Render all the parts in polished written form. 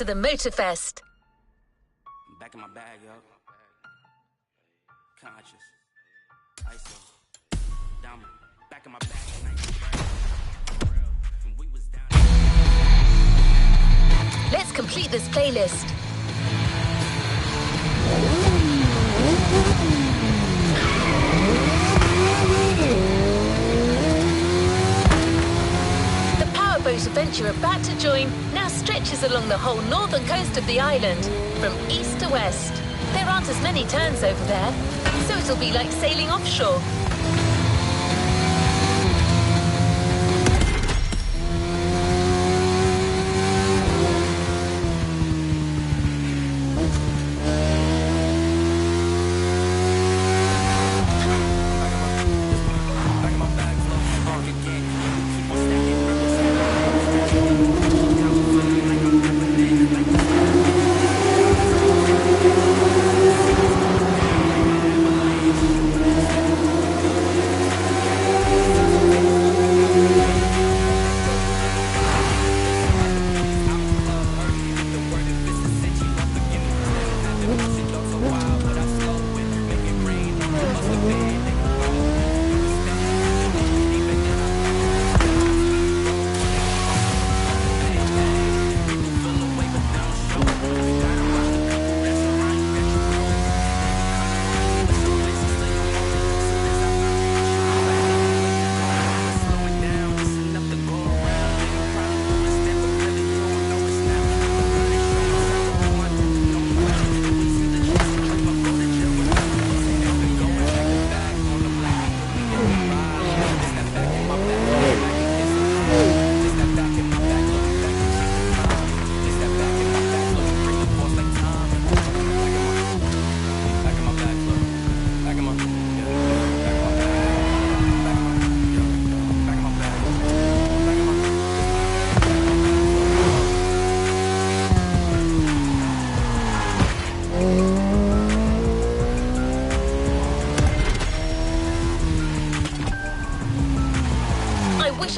the Motorfest. I'm back in my bag, yo. Conscious. ISO. Diamond. Back in my bag. Let's complete this playlist. The powerboat adventure you're about to join now stretches along the whole northern coast of the island, from east to west. There aren't as many turns over there, so it'll be like sailing offshore.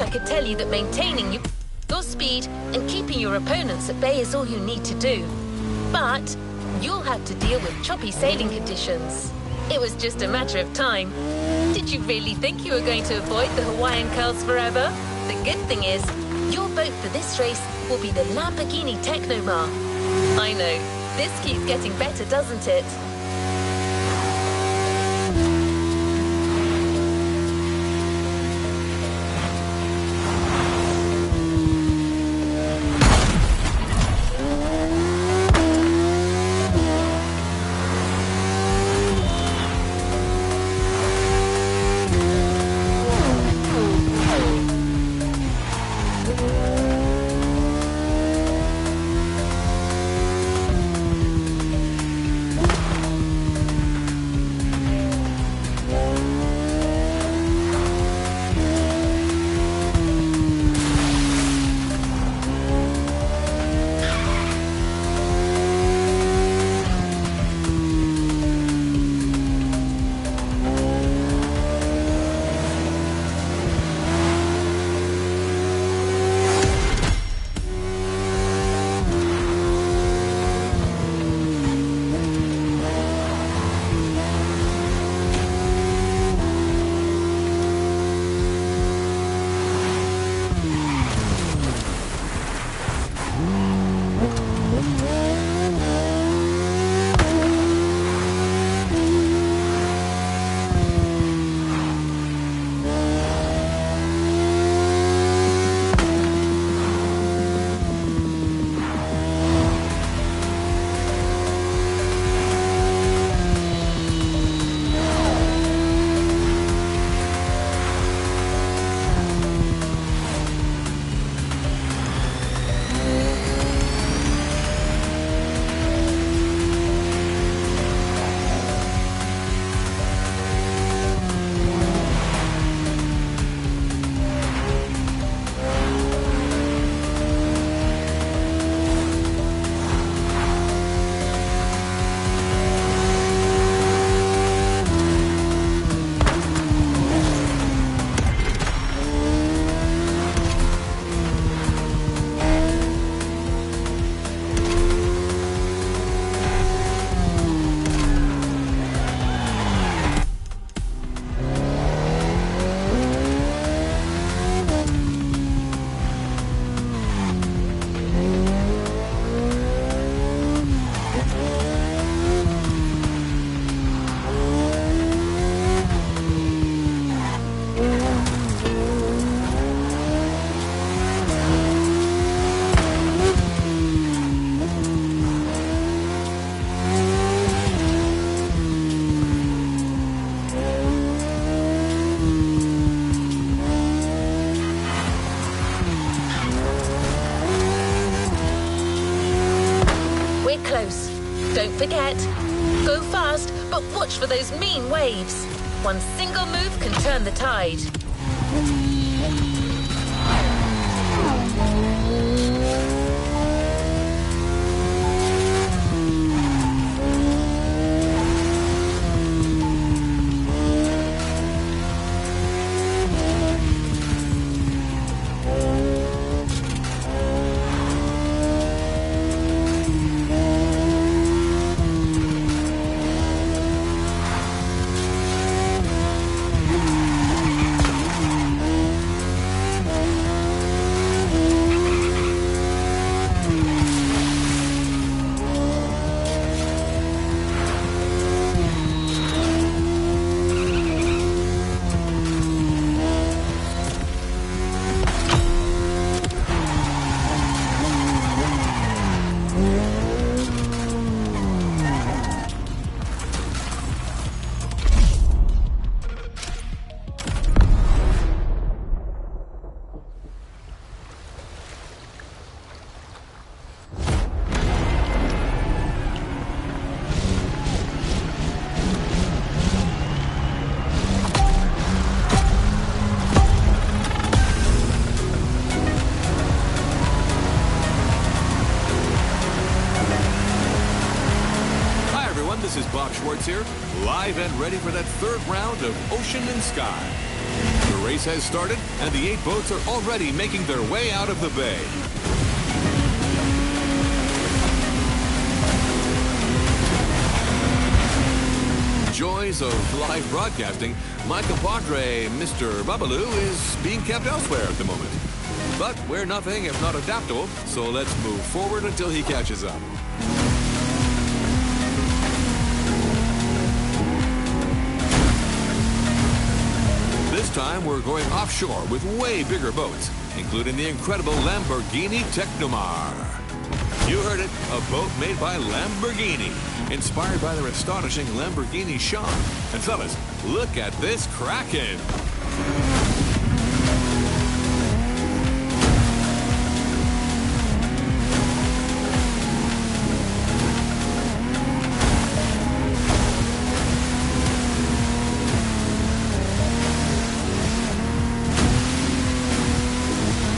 I could tell you that maintaining your speed and keeping your opponents at bay is all you need to do. But you'll have to deal with choppy sailing conditions. It was just a matter of time. Did you really think you were going to avoid the Hawaiian curls forever? The good thing is, your boat for this race will be the Lamborghini Technomar. I know, this keeps getting better, doesn't it? forget. Go fast, but watch for those mean waves. One single move can turn the tide. Here, live and ready for that third round of Ocean and Sky. The race has started, and the 8 boats are already making their way out of the bay. Joys of live broadcasting, my compadre, Mr. Babaloo, is being kept elsewhere at the moment. But we're nothing if not adaptable, so let's move forward until he catches up. This time we're going offshore with way bigger boats, including the incredible Lamborghini Technomar. You heard it, a boat made by Lamborghini, inspired by their astonishing Lamborghini Sean. And fellas, look at this Kraken!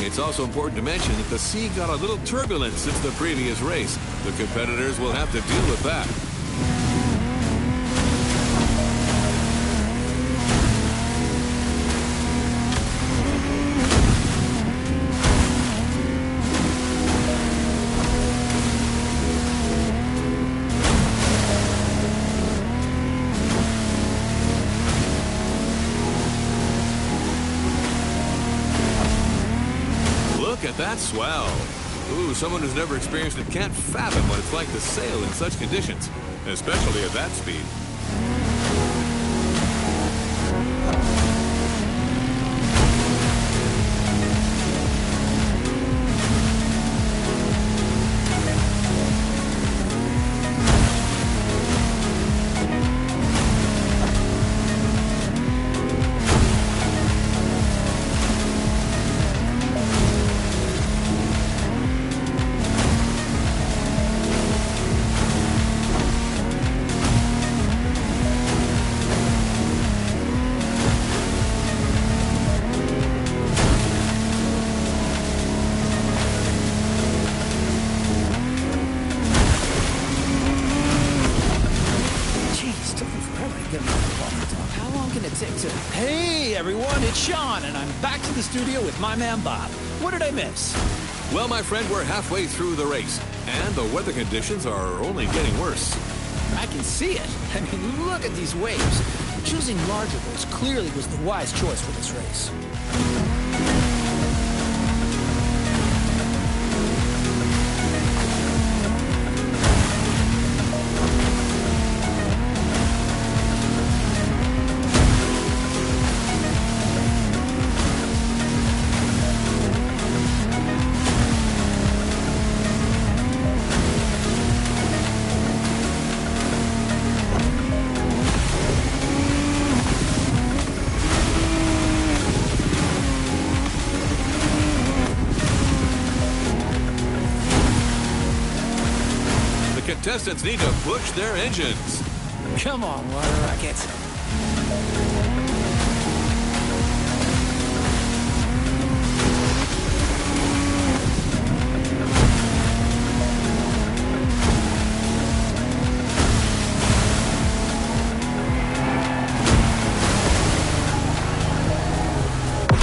It's also important to mention that the sea got a little turbulent since the previous race. The competitors will have to deal with that. Look at that swell. Ooh, someone who's never experienced it can't fathom what it's like to sail in such conditions, especially at that speed. Hey everyone, it's Sean, and I'm back to the studio with my man Bob. What did I miss? Well, my friend, we're halfway through the race, and the weather conditions are only getting worse. I can see it. I mean, look at these waves. Choosing larger boats clearly was the wise choice for this race. contestants need to push their engines. Come on, water rockets.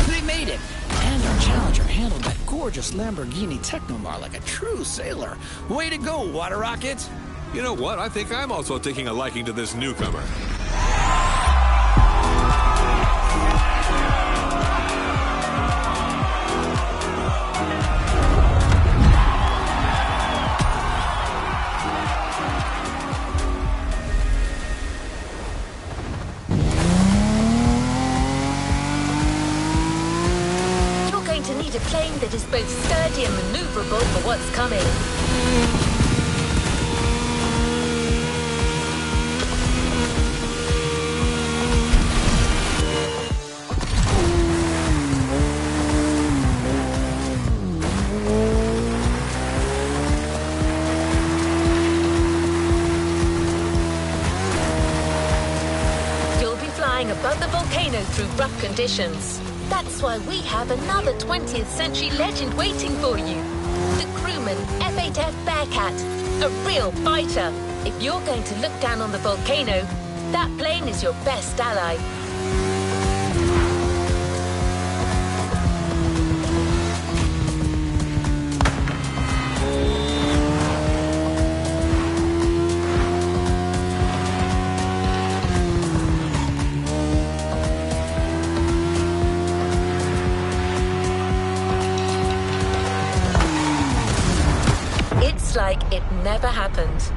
They made it! And our challenger handled that gorgeous Lamborghini Technomar like a true sailor. Way to go, water rockets! You know what? I think I'm also taking a liking to this newcomer. You're going to need a plane that is both sturdy and maneuverable for what's coming. Above the volcano through rough conditions. That's why we have another 20th century legend waiting for you. The crewman F8F Bearcat, a real fighter. If you're going to look down on the volcano, that plane is your best ally. It's like it never happened.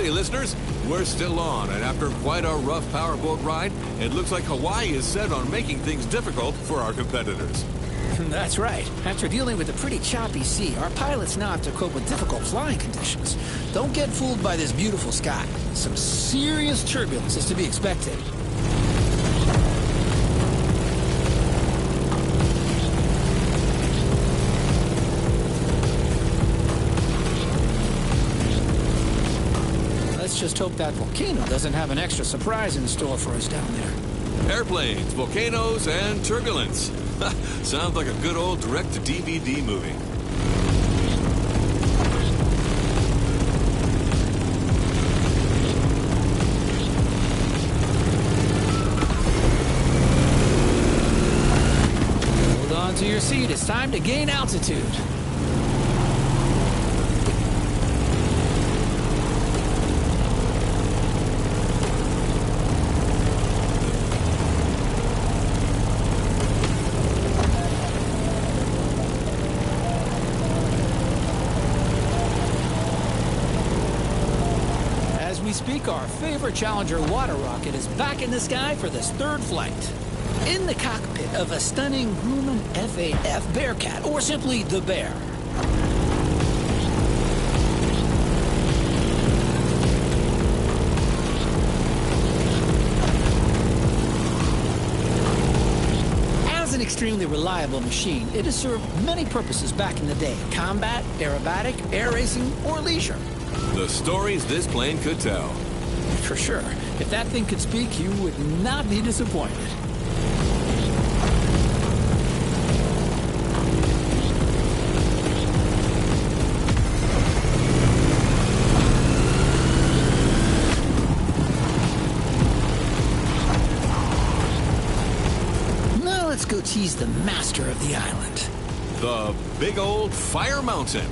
Listeners, we're still on, and after quite a rough powerboat ride, it looks like Hawaii is set on making things difficult for our competitors. That's right. After dealing with a pretty choppy sea, our pilots now have to cope with difficult flying conditions. Don't get fooled by this beautiful sky. Some serious turbulence is to be expected. Let's just hope that volcano doesn't have an extra surprise in store for us down there. Airplanes, volcanoes, and turbulence. Sounds like a good old direct-to-DVD movie. Hold on to your seat. It's time to gain altitude. Our favorite Challenger water rocket is back in the sky for this third flight. In the cockpit of a stunning Grumman FAF Bearcat, or simply the Bear. As an extremely reliable machine, it has served many purposes back in the day: combat, aerobatic, air racing, or leisure. The stories this plane could tell. For sure. If that thing could speak, you would not be disappointed. Now let's go tease the master of the island. The big old fire mountain.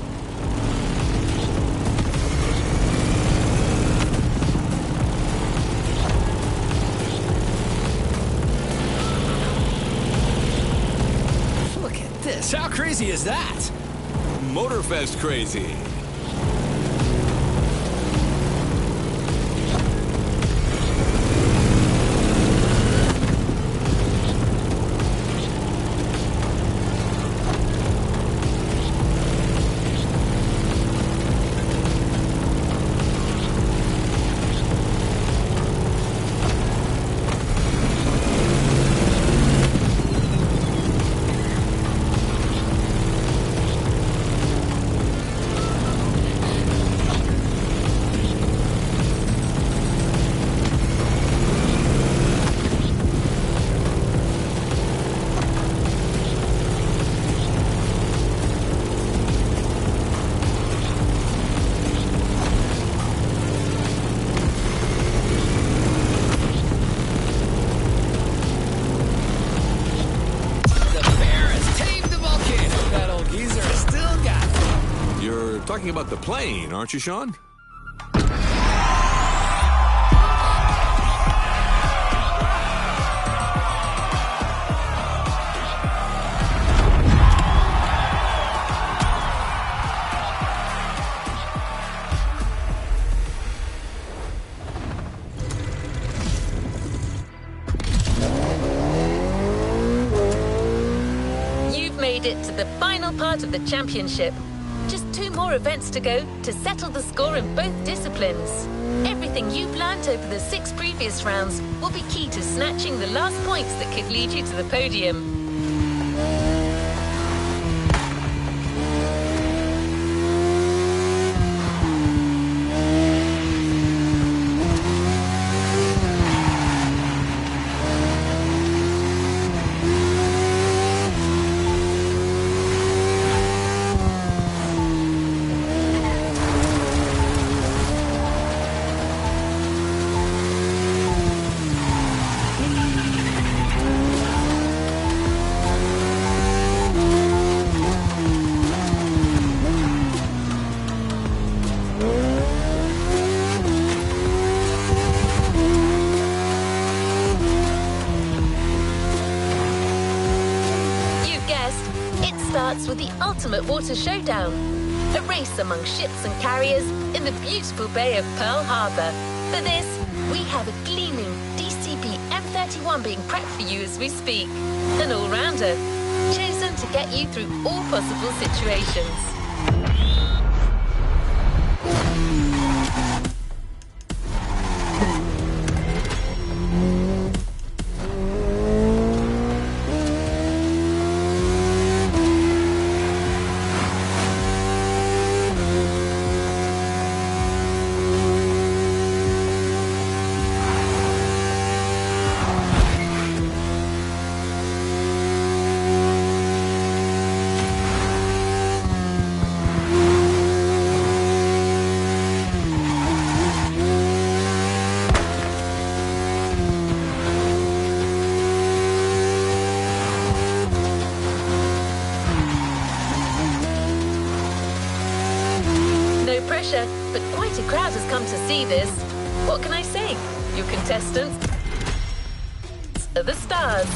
How crazy is that? Motorfest crazy. Talking about the plane, aren't you, Sean? You've made it to the final part of the championship. Just 2 more events to go to settle the score in both disciplines. Everything you've learnt over the 6 previous rounds will be key to snatching the last points that could lead you to the podium. With the ultimate water showdown. A race among ships and carriers in the beautiful Bay of Pearl Harbor. For this, we have a gleaming DCP M31 being prepped for you as we speak. An all-rounder, chosen to get you through all possible situations. But quite a crowd has come to see this. What can I say? Your contestants are the stars.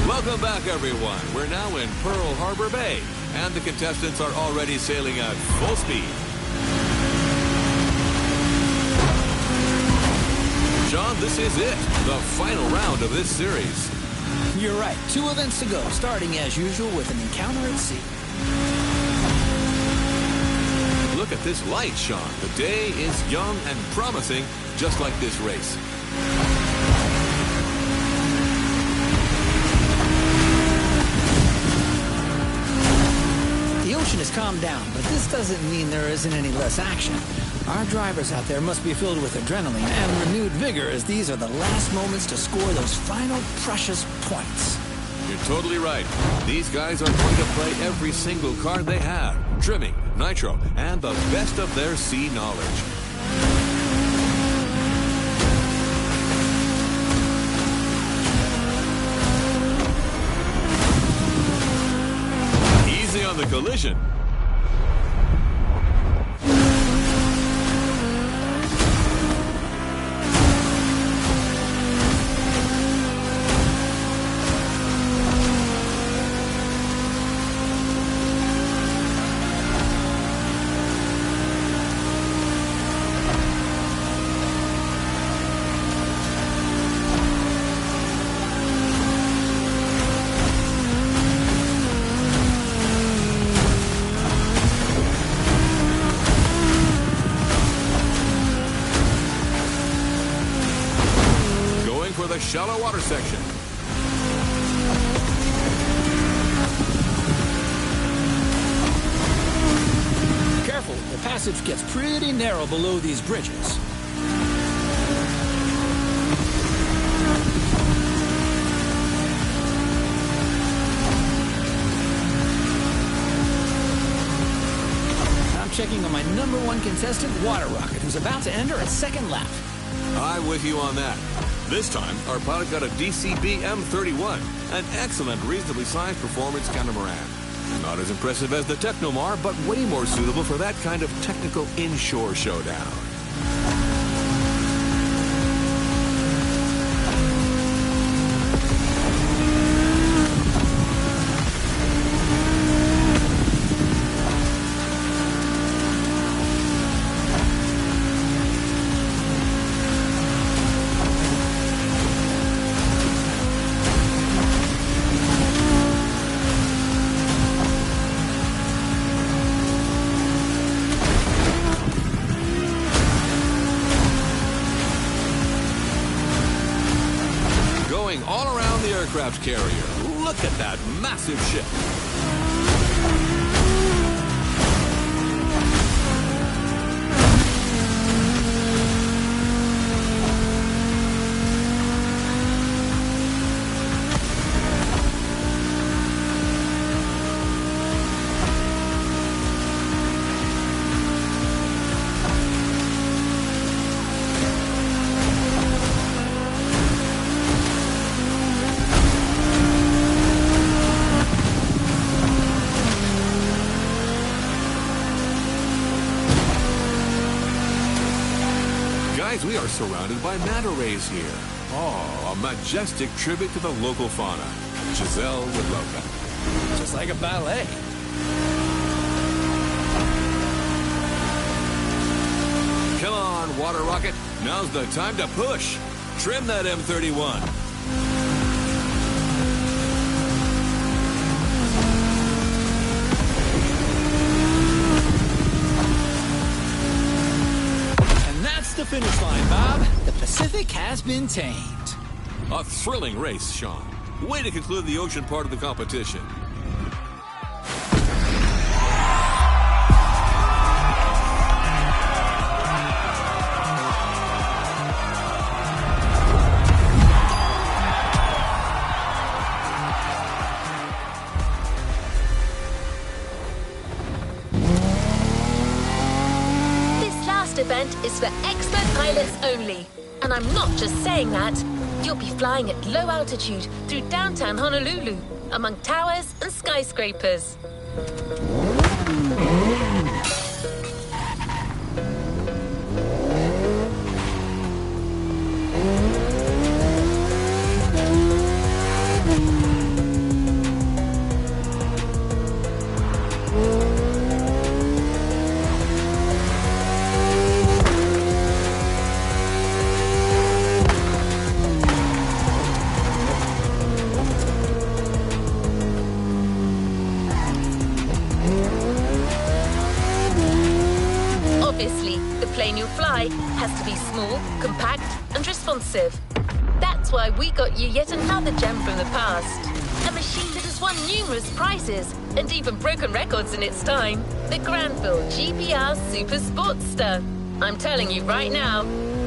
Welcome back, everyone. We're now in Pearl Harbor Bay, and the contestants are already sailing at full speed. John, this is it, the final round of this series. You're right. 2 events to go, starting as usual with an encounter at sea. Look at this light, Sean. The day is young and promising, just like this race. The ocean has calmed down, but this doesn't mean there isn't any less action. Our drivers out there must be filled with adrenaline and renewed vigor, as these are the last moments to score those final precious points. You're totally right. These guys are going to play every single card they have. Trimming, nitro, and the best of their sea knowledge. Easy on the collision. For the shallow water section. Careful, the passage gets pretty narrow below these bridges. I'm checking on my #1 contestant, Water Rocket, who's about to enter a second lap. I'm with you on that. This time, our pilot got a DCB M31, an excellent, reasonably sized performance catamaran. Not as impressive as the Technomar, but way more suitable for that kind of technical inshore showdown. aircraft carrier. Look at that massive ship. We are surrounded by manta rays here. Oh, a majestic tribute to the local fauna. Giselle would love that. Just like a ballet. Come on, water rocket. Now's the time to push. Trim that M31. The finish line, Bob. The Pacific has been tamed. A thrilling race, Sean. Way to conclude the ocean part of the competition. Event is for expert pilots only. And I'm not just saying that. You'll be flying at low altitude through downtown Honolulu, among towers and skyscrapers. Has to be small, compact, and responsive. That's why we got you yet another gem from the past. A machine that has won numerous prizes and even broken records in its time. The Granville GPR Super Sportster. I'm telling you right now,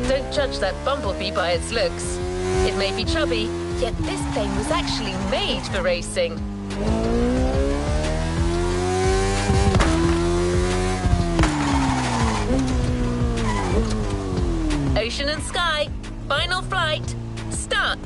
don't judge that bumblebee by its looks. It may be chubby, yet this plane was actually made for racing. Ocean and sky, final flight, start.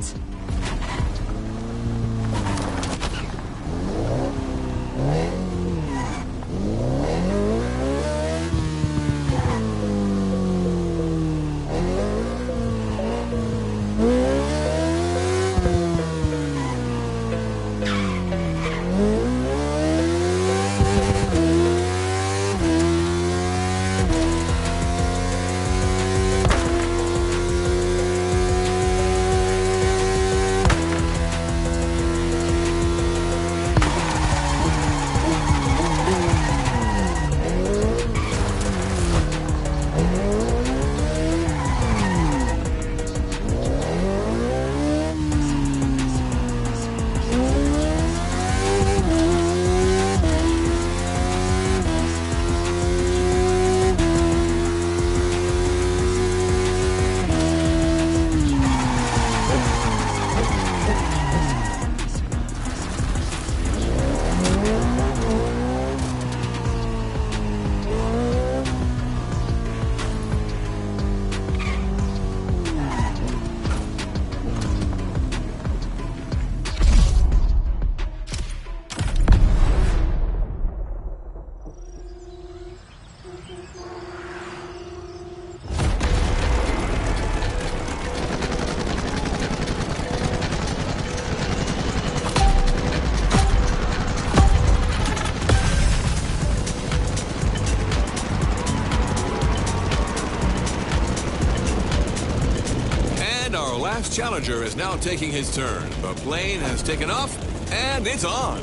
last challenger is now taking his turn. The plane has taken off, and it's on.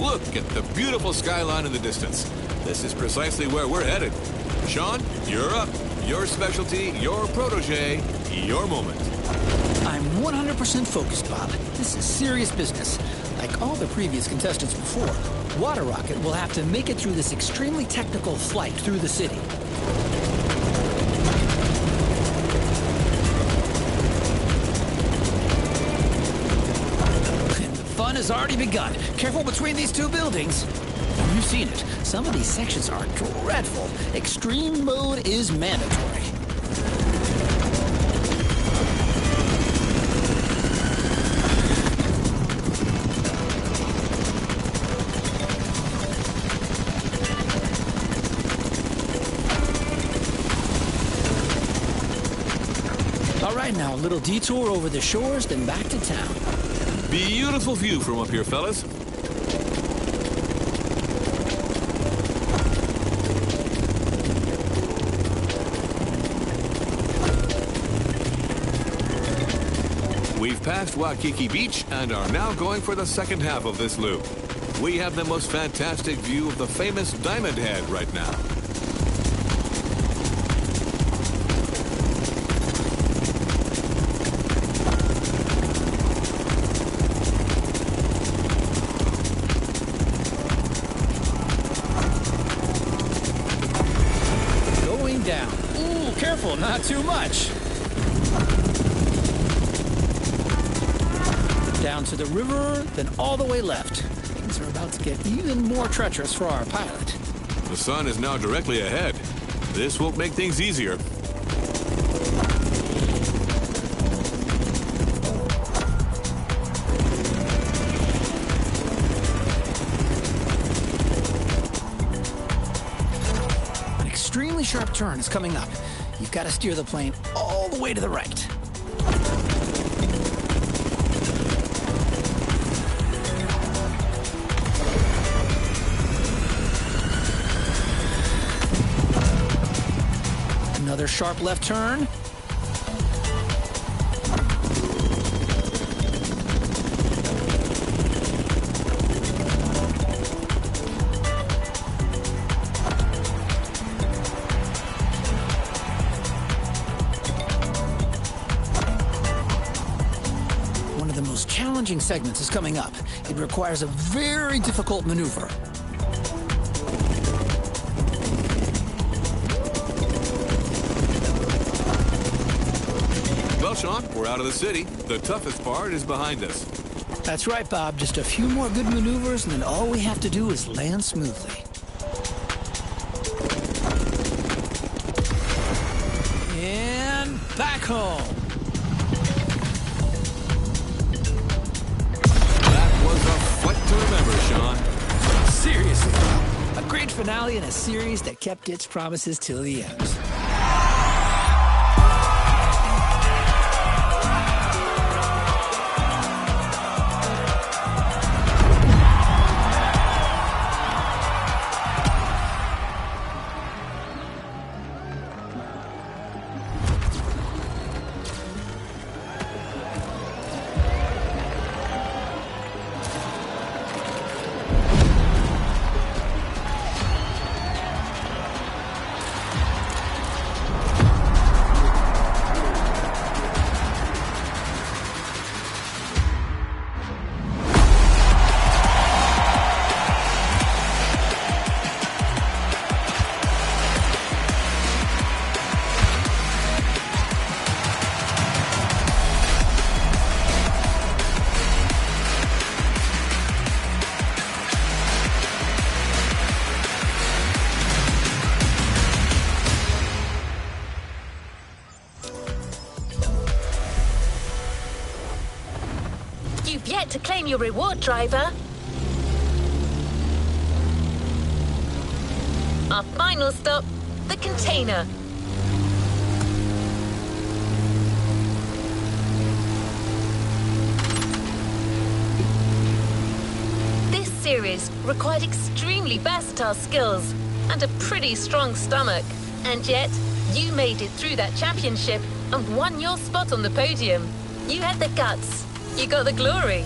Look at the beautiful skyline in the distance. This is precisely where we're headed. Sean, you're up. Your specialty, your protege, your moment. I'm 100% focused, Bob. This is serious business. Like all the previous contestants before, Water Rocket will have to make it through this extremely technical flight through the city. And the fun has already begun. Careful between these two buildings. You've seen it. Some of these sections are dreadful. Extreme mode is mandatory. All right, now a little detour over the shores, then back to town. Beautiful view from up here, fellas. We've passed Waikiki Beach and are now going for the second half of this loop. We have the most fantastic view of the famous Diamond Head right now. Going down. Ooh, careful, not too much. Down to the river, then all the way left. Things are about to get even more treacherous for our pilot. The sun is now directly ahead. This won't make things easier. An extremely sharp turn is coming up. You've got to steer the plane all the way to the right. Another sharp left turn. One of the most challenging segments is coming up. It requires a very difficult maneuver. Well, Sean, we're out of the city. The toughest part is behind us. That's right, Bob. Just a few more good maneuvers, and then all we have to do is land smoothly. And back home. That was a flight to remember, Sean. Seriously, Bob. A great finale in a series that kept its promises till the end. You've yet to claim your reward, driver. Our final stop, the container. This series required extremely versatile skills and a pretty strong stomach. And yet, you made it through that championship and won your spot on the podium. You had the guts. You got the glory.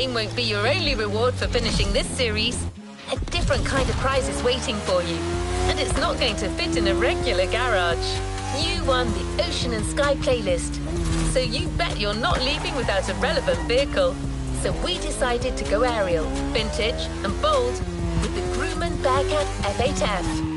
game won't be your only reward for finishing this series. A different kind of prize is waiting for you, and it's not going to fit in a regular garage. You won the Ocean and Sky playlist, so you bet you're not leaving without a relevant vehicle. So we decided to go aerial, vintage, and bold with the Grumman Bearcat F8F.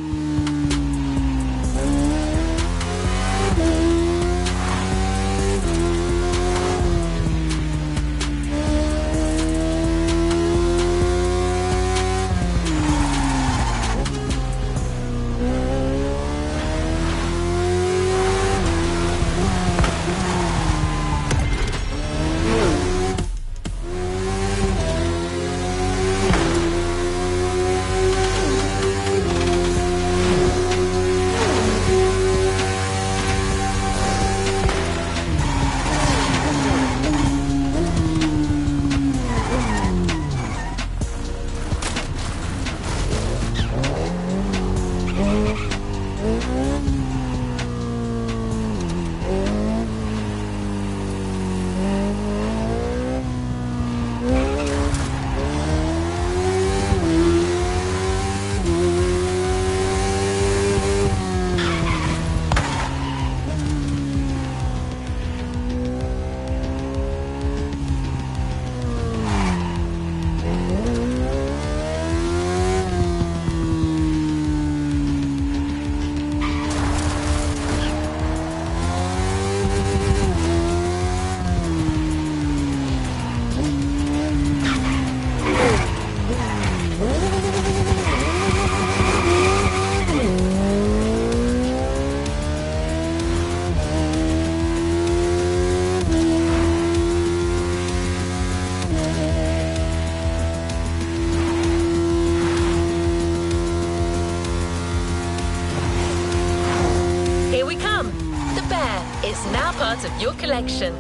It's now part of your collection,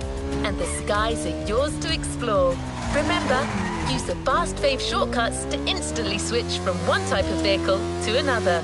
and the skies are yours to explore. Remember, use the fast fave shortcuts to instantly switch from one type of vehicle to another.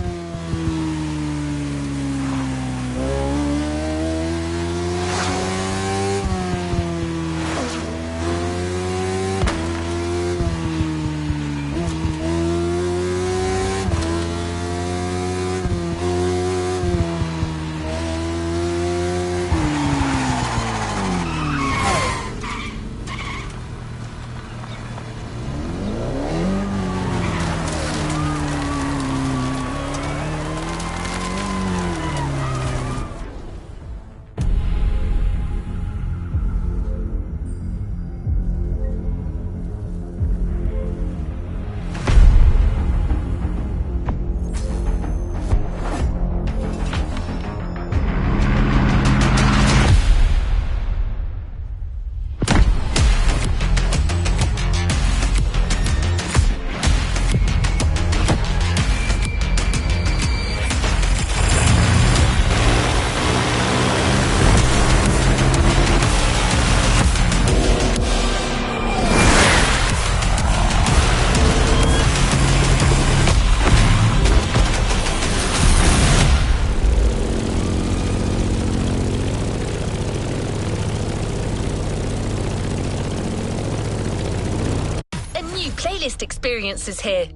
Playlist experiences here.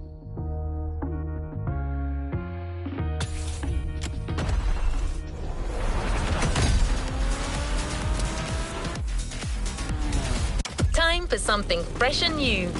Time for something fresh and new.